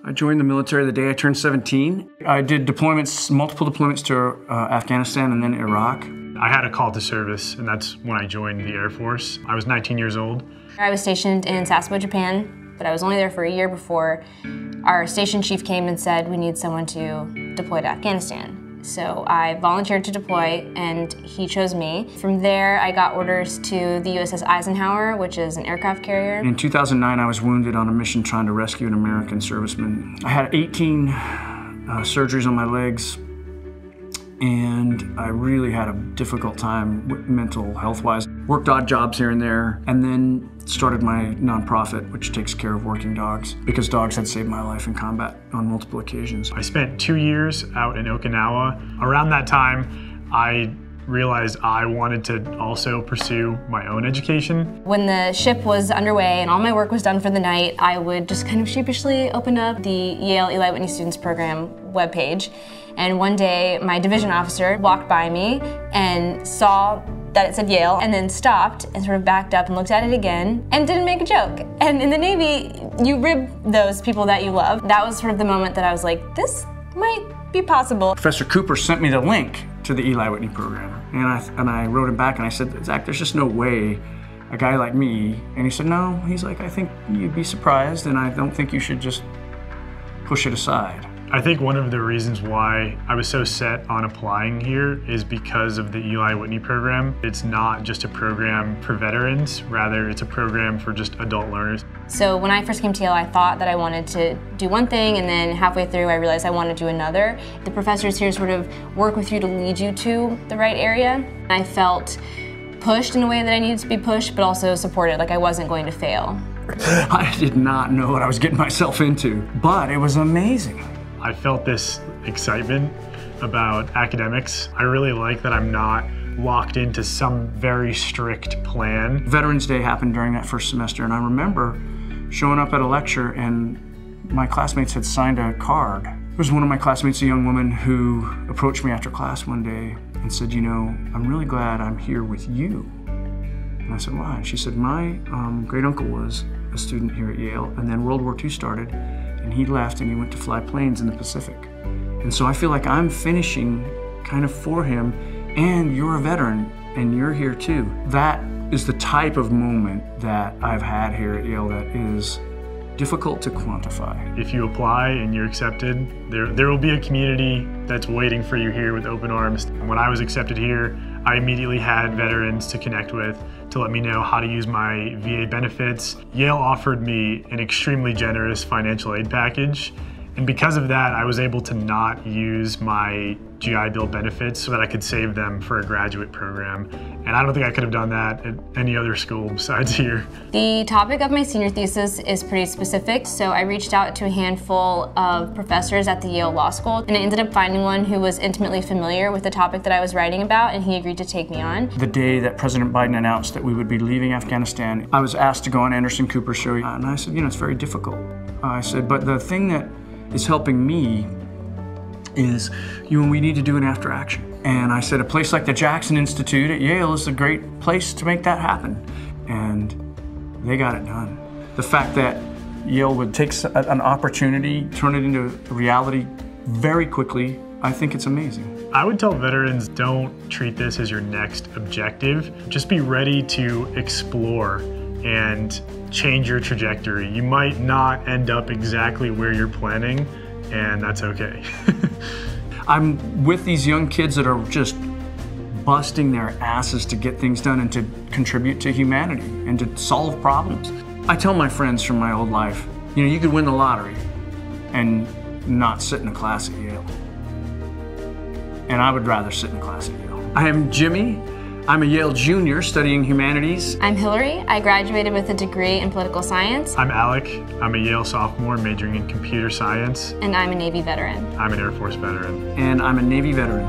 I joined the military the day I turned 17. I did deployments, multiple deployments to Afghanistan and then Iraq. I had a call to service, and that's when I joined the Air Force. I was 19 years old. I was stationed in Sasebo, Japan, but I was only there for a year before our station chief came and said, we need someone to deploy to Afghanistan. So I volunteered to deploy, and he chose me. From there, I got orders to the USS Eisenhower, which is an aircraft carrier. In 2009, I was wounded on a mission trying to rescue an American serviceman. I had 18 surgeries on my legs, and I really had a difficult time mental health-wise. Worked odd jobs here and there, and then started my nonprofit, which takes care of working dogs, because dogs had saved my life in combat on multiple occasions. I spent 2 years out in Okinawa. Around that time, I realized I wanted to also pursue my own education. When the ship was underway and all my work was done for the night, I would just kind of sheepishly open up the Yale Eli Whitney Students Program webpage. And one day, my division officer walked by me and saw that it said Yale, and then stopped and sort of backed up and looked at it again and didn't make a joke. And in the Navy, you rib those people that you love. That was sort of the moment that I was like, this might be possible. Professor Cooper sent me the link to the Eli Whitney program. And I wrote him back and I said, Zach, there's just no way a guy like me. And he said, no, he's like, I think you'd be surprised, and I don't think you should just push it aside. I think one of the reasons why I was so set on applying here is because of the Eli Whitney program. It's not just a program for veterans, rather it's a program for just adult learners. So when I first came to Yale, I thought that I wanted to do one thing, and then halfway through I realized I wanted to do another. The professors here sort of work with you to lead you to the right area. I felt pushed in a way that I needed to be pushed, but also supported, like I wasn't going to fail. I did not know what I was getting myself into, but it was amazing. I felt this excitement about academics. I really like that I'm not locked into some very strict plan. Veterans Day happened during that first semester, and I remember showing up at a lecture and my classmates had signed a card. There was one of my classmates, a young woman, who approached me after class one day and said, you know, I'm really glad I'm here with you. And I said, why? And she said, my great uncle was a student here at Yale, and then World War II started, and he left and he went to fly planes in the Pacific. And so I feel like I'm finishing kind of for him, and you're a veteran and you're here too. That is the type of moment that I've had here at Yale that is difficult to quantify. If you apply and you're accepted, there will be a community that's waiting for you here with open arms. When I was accepted here, I immediately had veterans to connect with to let me know how to use my VA benefits. Yale offered me an extremely generous financial aid package, and because of that, I was able to not use my GI Bill benefits so that I could save them for a graduate program. And I don't think I could have done that at any other school besides here. The topic of my senior thesis is pretty specific, so I reached out to a handful of professors at the Yale Law School, and I ended up finding one who was intimately familiar with the topic that I was writing about, and he agreed to take me on. The day that President Biden announced that we would be leaving Afghanistan, I was asked to go on Anderson Cooper's show, and I said, you know, it's very difficult. I said, but the thing that is helping me is we need to do an after action. And I said, a place like the Jackson Institute at Yale is a great place to make that happen. And they got it done. The fact that Yale would take an opportunity, turn it into reality very quickly, I think it's amazing. I would tell veterans, don't treat this as your next objective. Just be ready to explore and change your trajectory. You might not end up exactly where you're planning, and that's okay. I'm with these young kids that are just busting their asses to get things done and to contribute to humanity and to solve problems. I tell my friends from my old life, you know, you could win the lottery and not sit in a class at Yale. And I would rather sit in a class at Yale. I am Jimmy. I'm a Yale junior studying humanities. I'm Hillary. I graduated with a degree in political science. I'm Alec. I'm a Yale sophomore majoring in computer science. And I'm a Navy veteran. I'm an Air Force veteran. And I'm a Navy veteran.